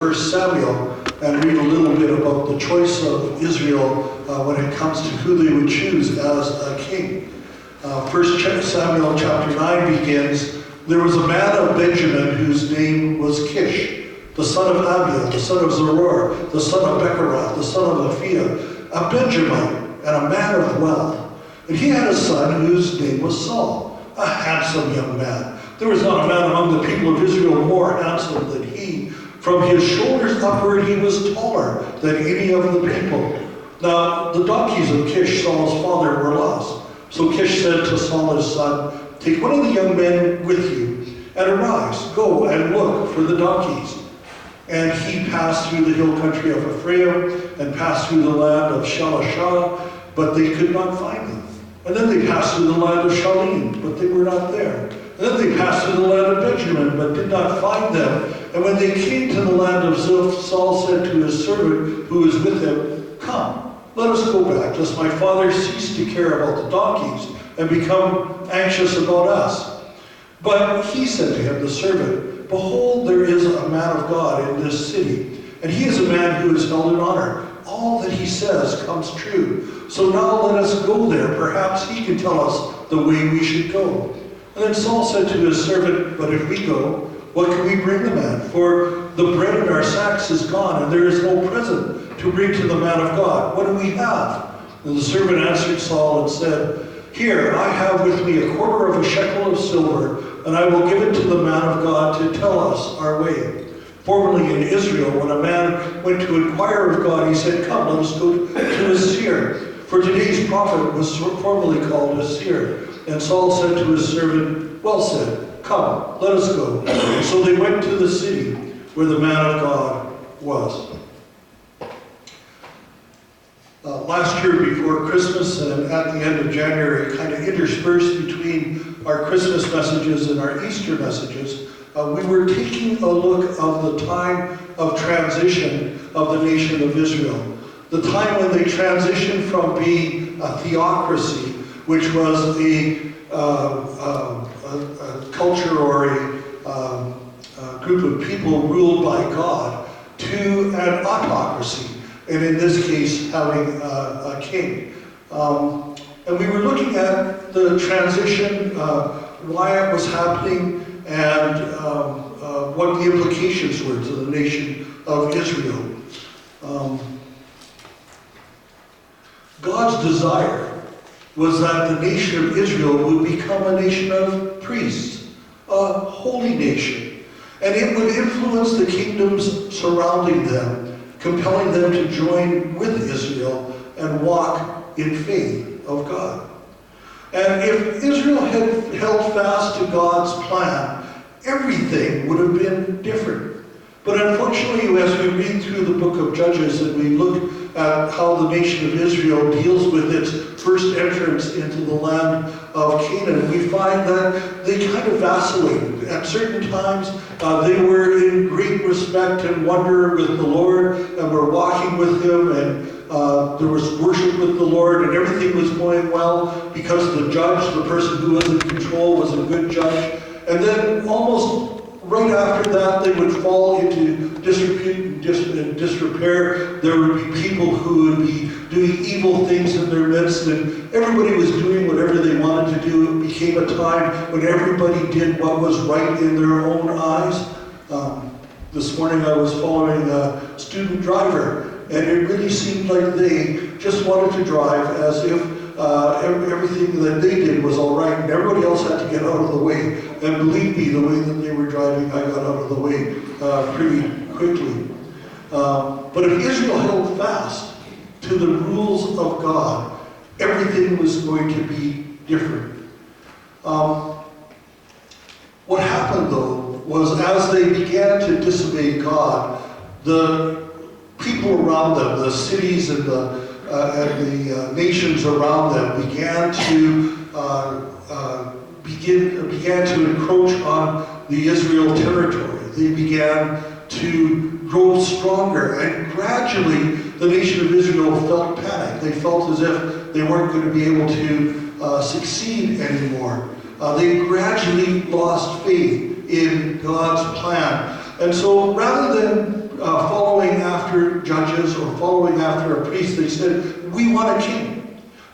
First Samuel and read a little bit about the choice of Israel when it comes to who they would choose as a king. First Samuel chapter 9 begins, there was a man of Benjamin whose name was Kish, the son of Abiel, the son of Zeror, the son of Bechorath, the son of Aphiah, a Benjamite and a man of wealth. And he had a son whose name was Saul, a handsome young man. There was not a man among the people of Israel more handsome than he. From his shoulders upward he was taller than any of the people. Now the donkeys of Kish, Saul's father, were lost. So Kish said to Saul his son, take one of the young men with you, and arise, go and look for the donkeys. And he passed through the hill country of Ephraim, and passed through the land of Shalashah, but they could not find them. And then they passed through the land of Shalim, but they were not there. And then they passed through the land of Benjamin, but did not find them. And when they came to the land of Ziph, Saul said to his servant who was with him, come, let us go back, lest my father cease to care about the donkeys and become anxious about us. But he said to him, the servant, behold, there is a man of God in this city, and he is a man who is held in honor. All that he says comes true. So now let us go there. Perhaps he can tell us the way we should go. And then Saul said to his servant, but if we go, what can we bring the man? For the bread in our sacks is gone, and there is no present to bring to the man of God. What do we have? And the servant answered Saul and said, here, I have with me a quarter of a shekel of silver, and I will give it to the man of God to tell us our way. Formerly in Israel, when a man went to inquire of God, he said, come, let us go to a seer. For today's prophet was formerly called a seer. And Saul said to his servant, well said, come, let us go. And so they went to the city where the man of God was. Last year before Christmas and at the end of January, kind of interspersed between our Christmas messages and our Easter messages, we were taking a look of the time of transition of the nation of Israel. The time when they transitioned from being a theocracy, which was a culture or a group of people ruled by God, to an autocracy, and in this case, having a king. And we were looking at the transition, why it was happening, and what the implications were to the nation of Israel. God's desire was that the nation of Israel would become a nation of priests, a holy nation, and it would influence the kingdoms surrounding them, compelling them to join with Israel and walk in faith of God. And if Israel had held fast to God's plan, everything would have been different. But unfortunately, as we read through the book of Judges and we look at how the nation of Israel deals with its first entrance into the land of Canaan, we find that they kind of vacillated. At certain times, they were in great respect and wonder with the Lord and were walking with Him, and there was worship with the Lord, and everything was going well because the judge, the person who was in control, was a good judge. And then almost right after that, they would fall into disrepute and disrepair. There would be people who would be doing evil things in their midst, and everybody was doing whatever they wanted to do. It became a time when everybody did what was right in their own eyes. This morning I was following a student driver, and it really seemed like they just wanted to drive as if everything that they did was all right, and everybody else had to get out of the way. And believe me, the way that they were driving, I got out of the way pretty quickly. But if Israel held fast to the rules of God, everything was going to be different. What happened, though, was as they began to disobey God, the people around them, the cities and the nations around them began to encroach on the Israel territory. They began to grow stronger, and gradually the nation of Israel felt panic. They felt as if they weren't going to be able to succeed anymore. They gradually lost faith in God's plan. And so rather than judges or following after a priest. They said, we want a king.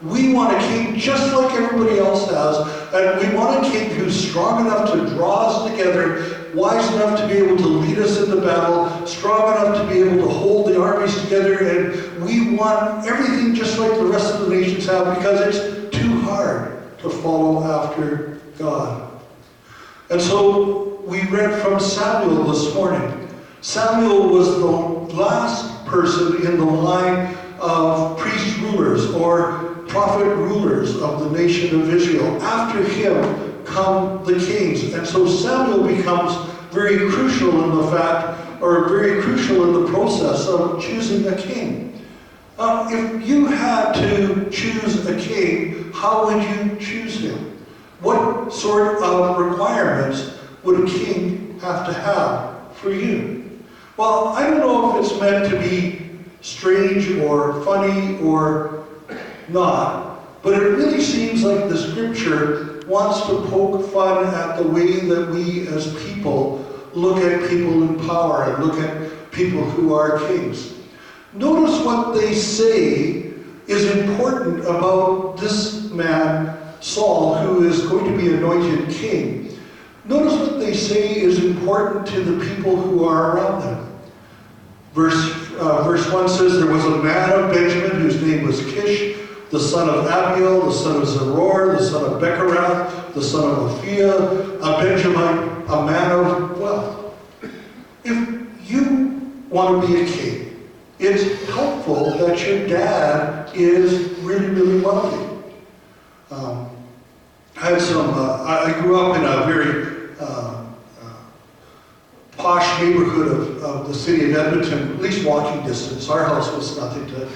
We want a king just like everybody else has, and we want a king who's strong enough to draw us together, wise enough to be able to lead us into battle, strong enough to be able to hold the armies together, and we want everything just like the rest of the nations have, because it's too hard to follow after God. And so we read from Samuel this morning. Samuel was the last person in the line of priest rulers or prophet rulers of the nation of Israel. After him come the kings. And so Samuel becomes very crucial in the fact, or very crucial in the process of choosing a king. If you had to choose a king, how would you choose him? What sort of requirements would a king have to have for you? Well, I don't know if it's meant to be strange or funny or not, but it really seems like the scripture wants to poke fun at the way that we as people look at people in power and look at people who are kings. Notice what they say is important about this man, Saul, who is going to be anointed king. Notice what they say is important to the people who are around them. Verse 1 says, there was a man of Benjamin whose name was Kish, the son of Abiel, the son of Zeror, the son of Bechorath, the son of Aphiah, a Benjamite, a man of wealth. If you want to be a king, it's helpful that your dad is really, really wealthy. I grew up in a very posh neighborhood of the city of Edmonton, at least walking distance. Our house was nothing to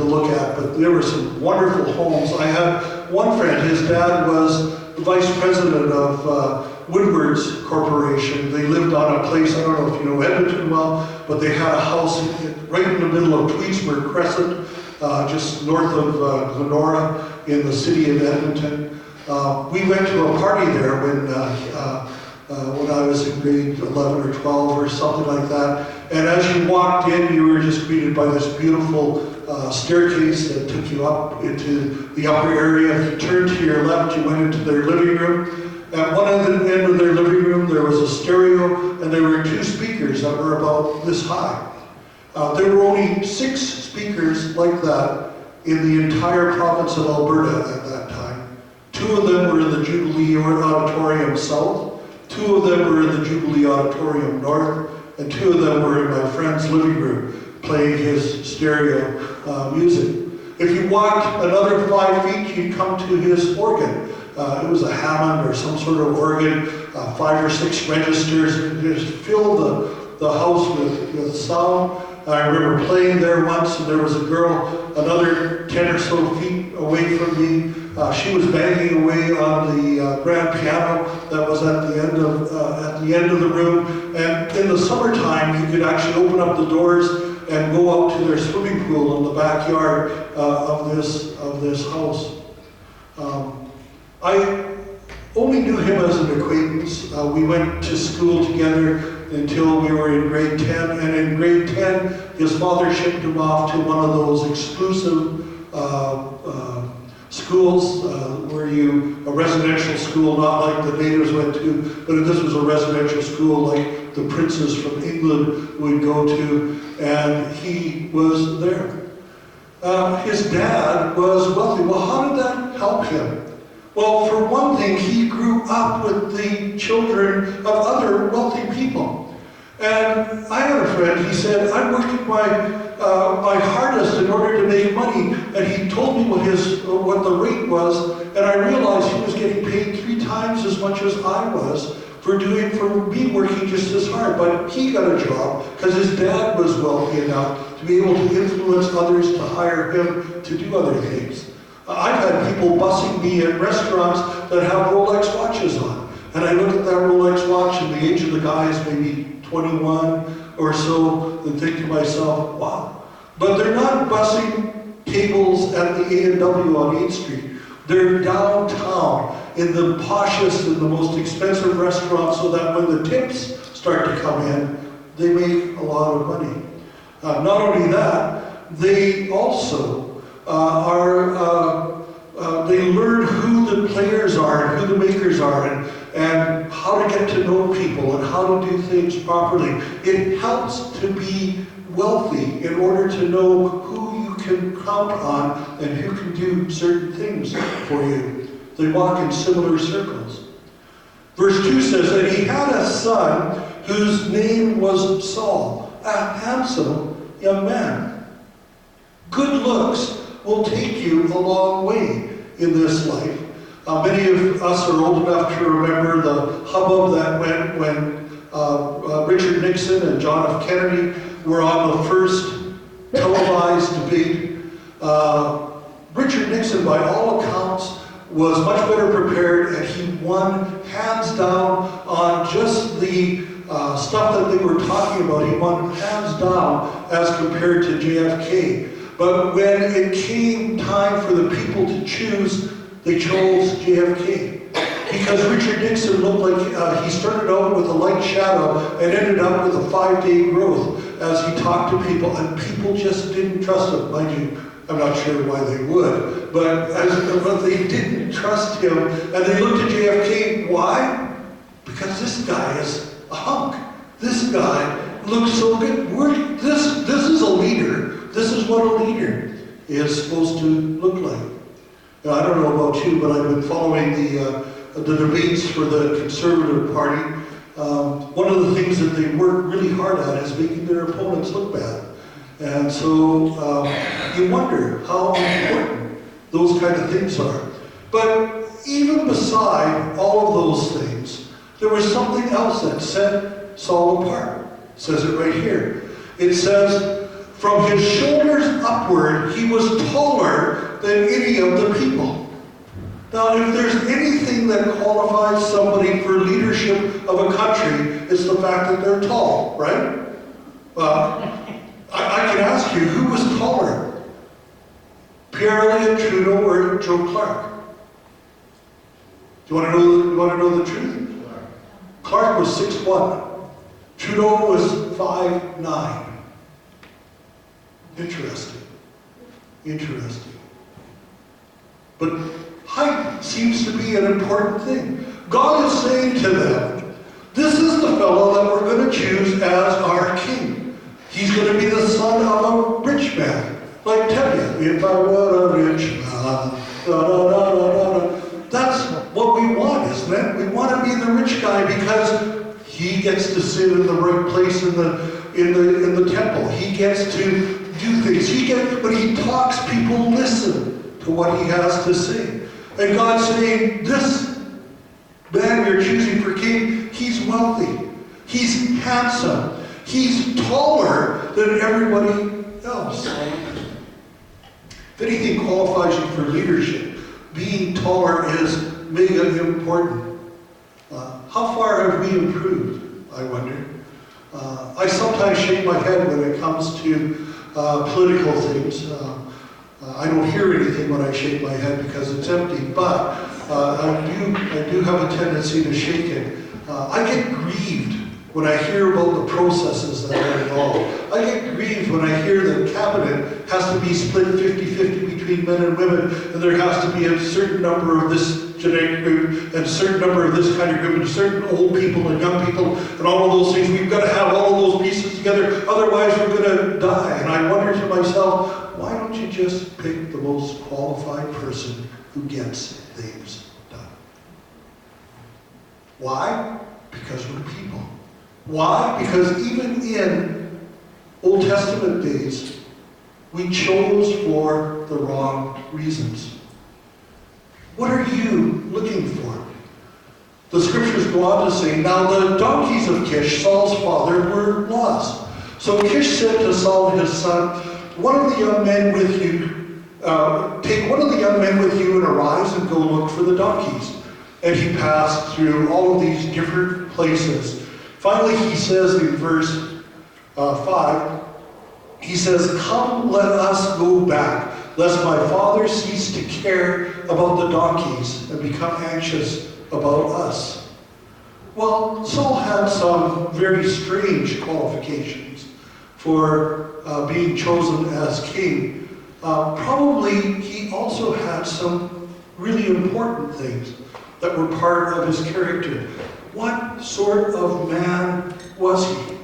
look at, but there were some wonderful homes. I had one friend, his dad was the vice president of Woodward's Corporation. They lived on a place, I don't know if you know Edmonton well, but they had a house right in the middle of Tweedsburg Crescent, just north of Glenora in the city of Edmonton. We went to a party there when I was in grade 11 or 12 or something like that. And as you walked in, you were just greeted by this beautiful staircase that took you up into the upper area. If you turned to your left, you went into their living room. At one end of their living room, there was a stereo, and there were two speakers that were about this high. There were only 6 speakers like that in the entire province of Alberta at that time. 2 of them were in the Jubilee Auditorium South, 2 of them were in the Jubilee Auditorium North, and 2 of them were in my friend's living room playing his stereo music. If you walked another 5 feet, you'd come to his organ. It was a Hammond or some sort of organ, 5 or 6 registers. It just filled the house with sound. I remember playing there once, and there was a girl another 10 or so feet away from me. She was banging away on the grand piano that was at the end of the room. And in the summertime, you could actually open up the doors and go out to their swimming pool in the backyard of this house. I only knew him as an acquaintance. We went to school together until we were in grade 10, and in grade 10, his father shipped him off to one of those exclusive schools a residential school, not like the natives went to, but this was a residential school like the princes from England would go to, and he was there. His dad was wealthy. Well, how did that help him? Well, for one thing, he grew up with the children of other wealthy people. And I had a friend, he said, I'm working my hardest in order to make money. And he told me what the rate was, and I realized he was getting paid 3 times as much as I was for me working just as hard. But he got a job because his dad was wealthy enough to be able to influence others to hire him to do other things. I've had people bussing me at restaurants that have Rolex watches on. And I look at that Rolex watch and the age of the guy is maybe 21 or so, and think to myself, wow. But they're not bussing tables at the A&W on 8th Street. They're downtown in the poshest and the most expensive restaurants, so that when the tips start to come in, they make a lot of money. Not only that, they also they learn who the players are and who the makers are and how to get to know people and how to do things properly. It helps to be wealthy in order to know who you can count on and who can do certain things for you. They walk in similar circles. Verse 2 says that he had a son whose name was Saul, a handsome young man. Good looks will take you a long way in this life. Many of us are old enough to remember the hubbub that went when Richard Nixon and John F. Kennedy were on the first televised debate. Richard Nixon, by all accounts, was much better prepared, and he won hands down on just the stuff that they were talking about. He won hands down as compared to JFK. But when it came time for the people to choose, they chose JFK. Because Richard Nixon looked like he started out with a light shadow and ended up with a 5-day growth as he talked to people, and people just didn't trust him. Mind you, I'm not sure why they would, but they didn't trust him, and they looked at JFK. Why? Because this guy is a hunk. This guy looks so good. This is a leader. This is what a leader is supposed to look like. Now, I don't know about you, but I've been following the debates for the Conservative Party. One of the things that they work really hard at is making their opponents look bad. And so you wonder how important those kind of things are. But even beside all of those things, there was something else that set Saul apart. It says it right here. It says, from his shoulders upward, he was taller than any of the people. Now, if there's anything that qualifies somebody for leadership of a country, it's the fact that they're tall, right? I can ask you, who was taller? Pierre Elliott Trudeau or Joe Clark? Do you want to know the truth? Clark was 6'1". Trudeau was 5'9". Interesting. But height seems to be an important thing. God is saying to them, this is the fellow that we're going to choose as our king. He's going to be the son of a rich man. Like Tevye, if I were a rich man, That's what we want, isn't it? We want to be the rich guy because he gets to sit in the right place in the temple. He gets to do things. But he talks, people listen to what he has to say. And God's saying, this man you're choosing for king, he's wealthy. He's handsome. He's taller than everybody else. If anything qualifies you for leadership, being taller is mega important. How far have we improved, I wonder? I sometimes shake my head when it comes to political things. I don't hear anything when I shake my head because it's empty, but I do have a tendency to shake it. I get grieved when I hear about the processes that are involved. I get grieved when I hear that cabinet has to be split 50-50 between men and women, and there has to be a certain number of this genetic group, and a certain number of this kind of group, and certain old people and young people, and all of those things. We've got to have all of those pieces together, otherwise we're going to die. And I wonder to myself, why don't you just pick the most qualified person who gets things done? Why? Because we're people. Why? Because even in Old Testament days, we chose for the wrong reasons. What are you looking for? The scriptures go on to say, now the donkeys of Kish, Saul's father, were lost. So Kish said to Saul his son, one of the young men with you, take one of the young men with you and arise and go look for the donkeys. And he passed through all of these different places. Finally, he says in verse 5, he says, come, let us go back, lest my father cease to care about the donkeys and become anxious about us. Well, Saul had some very strange qualifications for being chosen as king. Probably he also had some really important things that were part of his character. What sort of man was he?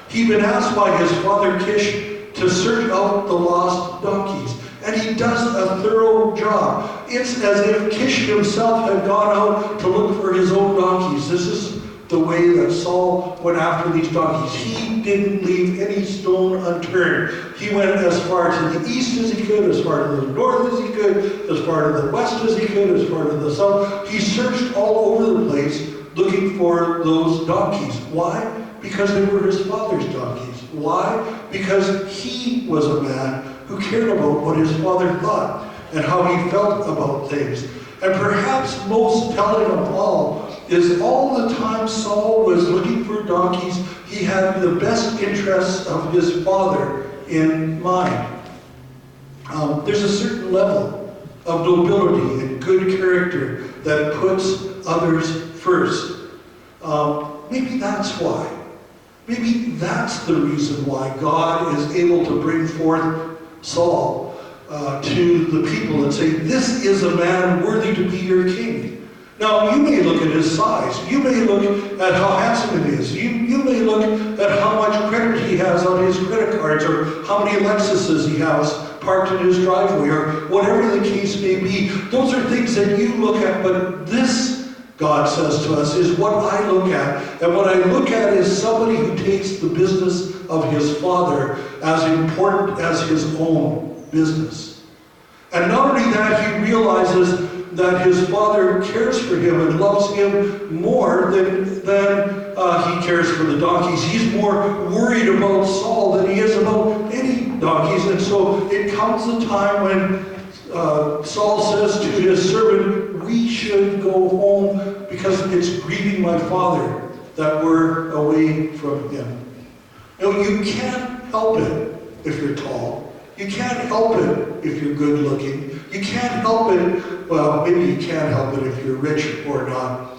He'd been asked by his father Kish to search out the lost donkeys, and he does a thorough job. It's as if Kish himself had gone out to look for his own donkeys. This is the way that Saul went after these donkeys. He didn't leave any stone unturned. He went as far to the east as he could, as far to the north as he could, as far to the west as he could, as far to the south. He searched all over the place looking for those donkeys. Why? Because they were his father's donkeys. Why? Because he was a man who cared about what his father thought and how he felt about things. And perhaps most telling of all is all the time Saul was looking for donkeys, he had the best interests of his father in mind. There's a certain level of nobility and good character that puts others first. Maybe that's why. Maybe that's the reason why God is able to bring forth Saul to the people and say, this is a man worthy to be your king. Now, you may look at his size. You may look at how handsome he is. You may look at how much credit he has on his credit cards, or how many Lexuses he has parked in his driveway, or whatever the case may be. Those are things that you look at, but this, God says to us, is what I look at. And what I look at is somebody who takes the business of his father as important as his own business. And not only that, he realizes that his father cares for him and loves him more than he cares for the donkeys. He's more worried about Saul than he is about any donkeys. And so it comes a time when Saul says to his servant, we should go home because it's grieving my father that we're away from him. You know, you can't help it if you're tall. You can't help it if you're good looking. You can't help it, well, maybe you can help it if you're rich or not.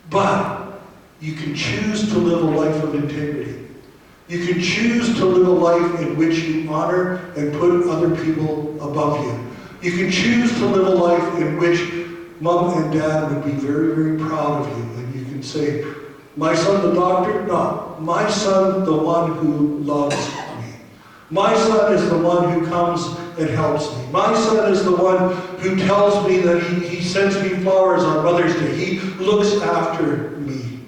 But you can choose to live a life of integrity. You can choose to live a life in which you honor and put other people above you. You can choose to live a life in which mom and dad would be very, very proud of you. And you can say, my son the doctor? No. My son the one who loves me. My son is the one who comes and helps me. My son is the one who tells me that he sends me flowers on Mother's Day. He looks after me.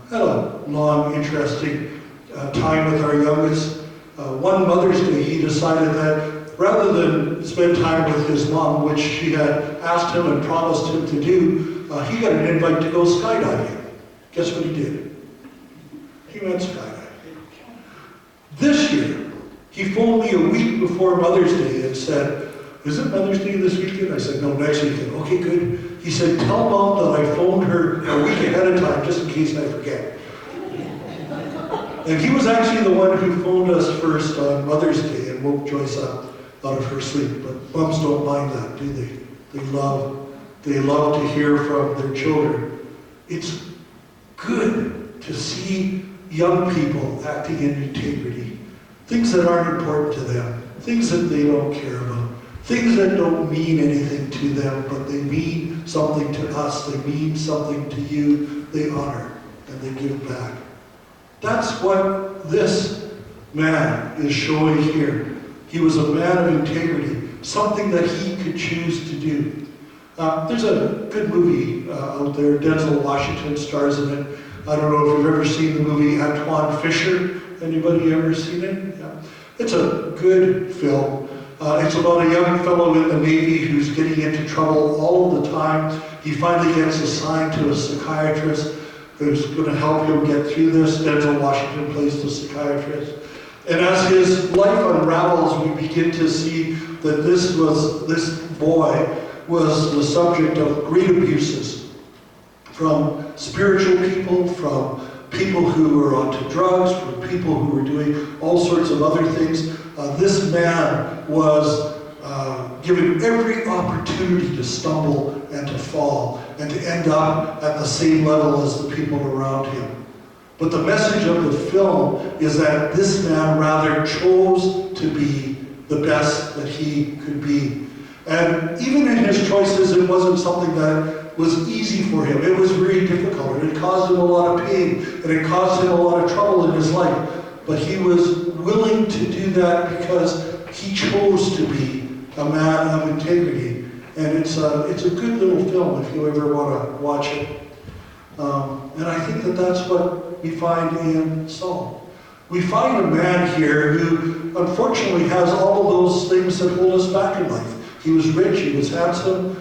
Had a long, interesting time with our youngest. One Mother's Day, he decided that rather than spend time with his mom, which she had asked him and promised him to do, he got an invite to go skydiving. Guess what he did? He went skydiving. This year, he phoned me a week before Mother's Day and said, is it Mother's Day this weekend? I said, no, next weekend. Okay, good. He said, tell Mom that I phoned her a week ahead of time just in case I forget. And he was actually the one who phoned us first on Mother's Day and woke Joyce up out of her sleep. But moms don't mind that, do they? They love to hear from their children. It's good to see young people acting in integrity. Things that aren't important to them. Things that they don't care about. Things that don't mean anything to them, but they mean something to us. They mean something to you. They honor and they give back. That's what this man is showing here. He was a man of integrity. Something that he could choose to do. There's a good movie out there. Denzel Washington stars in it. I don't know if you've ever seen the movie Antoine Fisher. Anybody ever seen it? Yeah. It's a good film. It's about a young fellow in the Navy who's getting into trouble all the time. He finally gets assigned to a psychiatrist who's going to help him get through this. Denzel Washington plays the psychiatrist. And as his life unravels, we begin to see that this boy was the subject of great abuses from spiritual people, from people who were onto drugs, from people who were doing all sorts of other things. This man was given every opportunity to stumble and to fall. and to end up at the same level as the people around him. But the message of the film is that this man rather chose to be the best that he could be. And even in his choices, it wasn't something that was easy for him. It was very difficult, and it caused him a lot of pain, and it caused him a lot of trouble in his life. But he was willing to do that because he chose to be a man of integrity. And it's a good little film if you ever want to watch it. And I think that that's what we find in Saul. We find a man here who unfortunately has all of those things that hold us back in life. He was rich, he was handsome,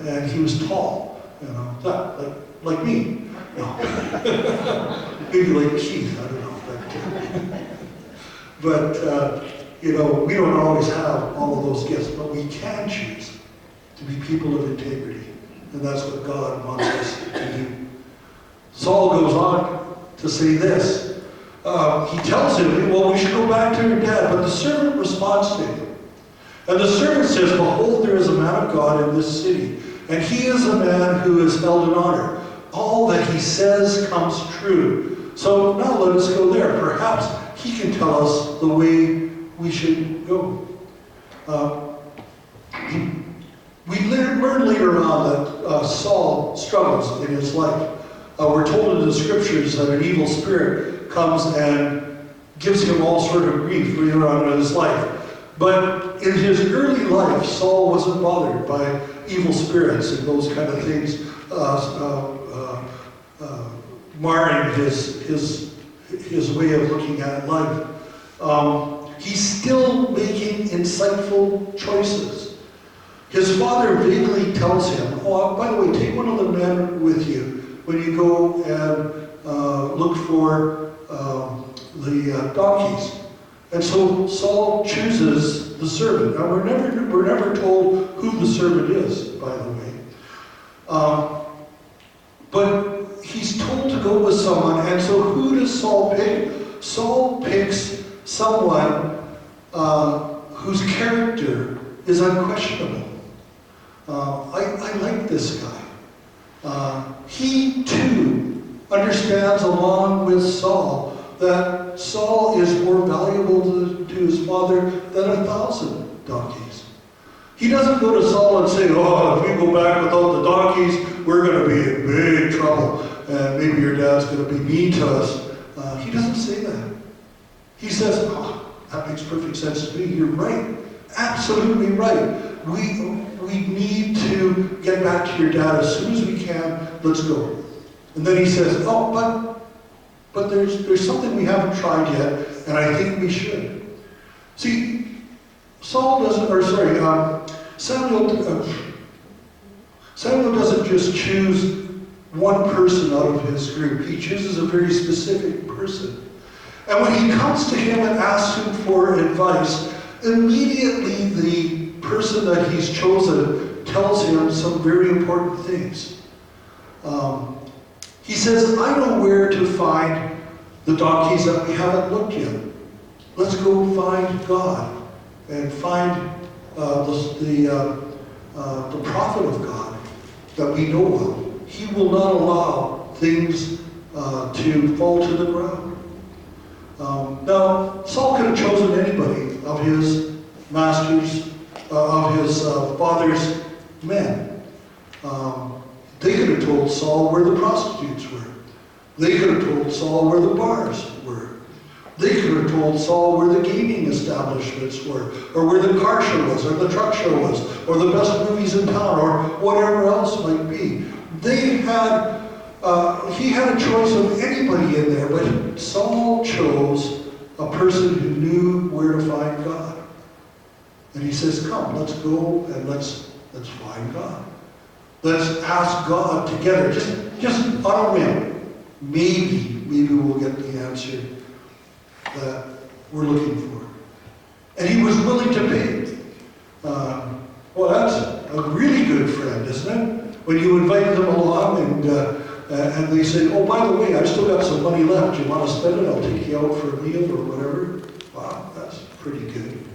and he was tall. You know, like me. No. Maybe like Keith, I don't know. But you know, we don't always have all of those gifts, but we can choose to be people of integrity. And that's what God wants us to do. Saul goes on to say this. He tells him, well, we should go back to your dad. But the servant responds to him. And the servant says, behold, there is a man of God in this city, and he is a man who is held in honor. All that he says comes true. So now let us go there. Perhaps he can tell us the way we should go. We learn later on that Saul struggles in his life. We're told in the scriptures that an evil spirit comes and gives him all sort of grief later on in his life. But in his early life, Saul wasn't bothered by evil spirits and those kind of things marring his way of looking at life. He's still making insightful choices. His father vaguely tells him, oh, by the way, take one of the men with you when you go and look for the donkeys. And so Saul chooses the servant. Now we're never told who the servant is, by the way. But he's told to go with someone, and so who does Saul pick? Saul picks someone whose character is unquestionable. I like this guy. He too understands, along with Saul, that Saul is more valuable to his father than 1,000 donkeys. He doesn't go to Saul and say, oh, if we go back without the donkeys, we're going to be in big trouble, and maybe your dad's going to be mean to us. He doesn't say that. He says, oh, that makes perfect sense to me. You're right. Absolutely right. We need to get back to your dad as soon as we can. Let's go. And then he says, oh, but there's something we haven't tried yet, and I think we should. See, Samuel doesn't just choose one person out of his group. He chooses a very specific person. And when he comes to him and asks him for advice, immediately the person that he's chosen tells him some very important things. He says, I know where to find the donkeys that we haven't looked yet. Let's go find God and find the prophet of God that we know of. He will not allow things to fall to the ground. Now, Saul could have chosen anybody of his master's, of his father's men. They could have told Saul where the prostitutes were. They could have told Saul where the bars were. They could have told Saul where the gaming establishments were, or where the car show was, or the truck show was, or the best movies in town, or whatever else might be. He had a choice of anybody in there, but Saul chose a person who knew where to find God. And he says, come, let's go and let's find God. Let's ask God together, just on a whim. Maybe we'll get the answer that we're looking for. And he was willing to pay. Well, that's a really good friend, isn't it? When you invite them along and they say, oh, by the way, I've still got some money left. You want to spend it? I'll take you out for a meal or whatever. Wow, that's pretty good.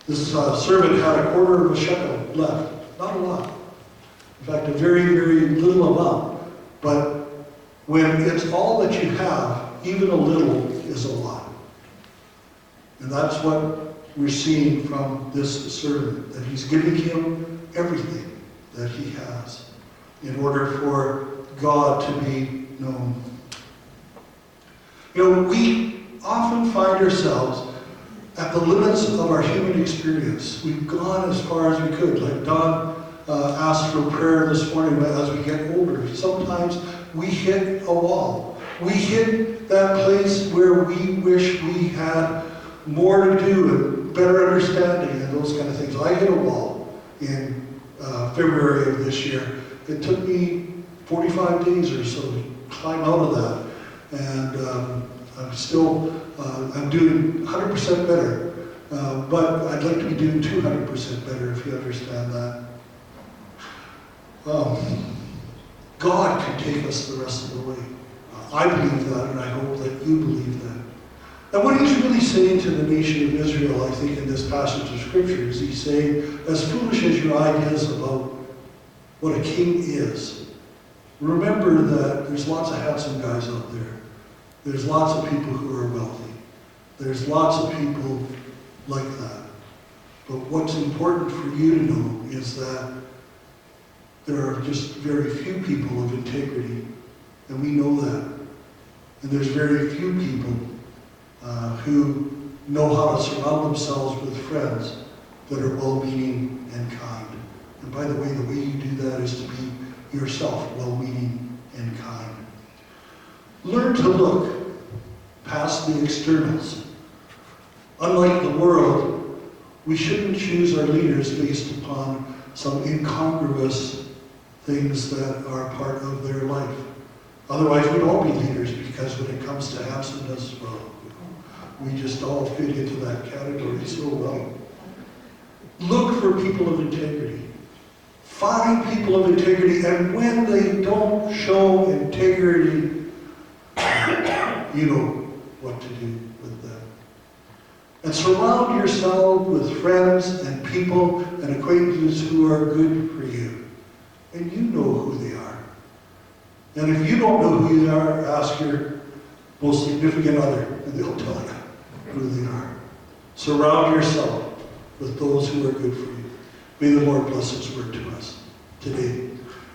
This servant had a quarter of a shekel left. Not a lot. In fact, a very, very little amount. But when it's all that you have, even a little is a lot. And that's what we're seeing from this servant, that he's giving him everything that he has in order for God to be known. You know, we often find ourselves at the limits of our human experience. We've gone as far as we could. Like Don asked for prayer this morning as we get older. Sometimes we hit a wall. We hit that place where we wish we had more to do and better understanding and those kind of things. I hit a wall in February of this year. It took me 45 days or so to climb out of that. And I'm doing 100% better. But I'd like to be doing 200% better, if you understand that. God can take us the rest of the way. I believe that, and I hope that you believe that. And what he's really saying to the nation of Israel, I think, in this passage of Scripture, is he's saying, as foolish as your ideas about what a king is, remember that there's lots of handsome guys out there. There's lots of people who are wealthy. There's lots of people like that. But what's important for you to know is that there are just very few people of integrity, and we know that. And there's very few people who know how to surround themselves with friends that are well-meaning and kind. And by the way you do that is to be yourself well-meaning and kind. Learn to look past the externals. Unlike the world, we shouldn't choose our leaders based upon some incongruous things that are part of their life. Otherwise, we'd all be leaders, because when it comes to handsomeness, well, we just all fit into that category so well. Look for people of integrity. Find people of integrity, and when they don't show integrity, you know what to do with them. And surround yourself with friends and people and acquaintances who are good for you. And you know who they are. And if you don't know who they are, ask your most significant other, and they'll tell you who they are. Surround yourself with those who are good for you. May the Lord bless His word to us today.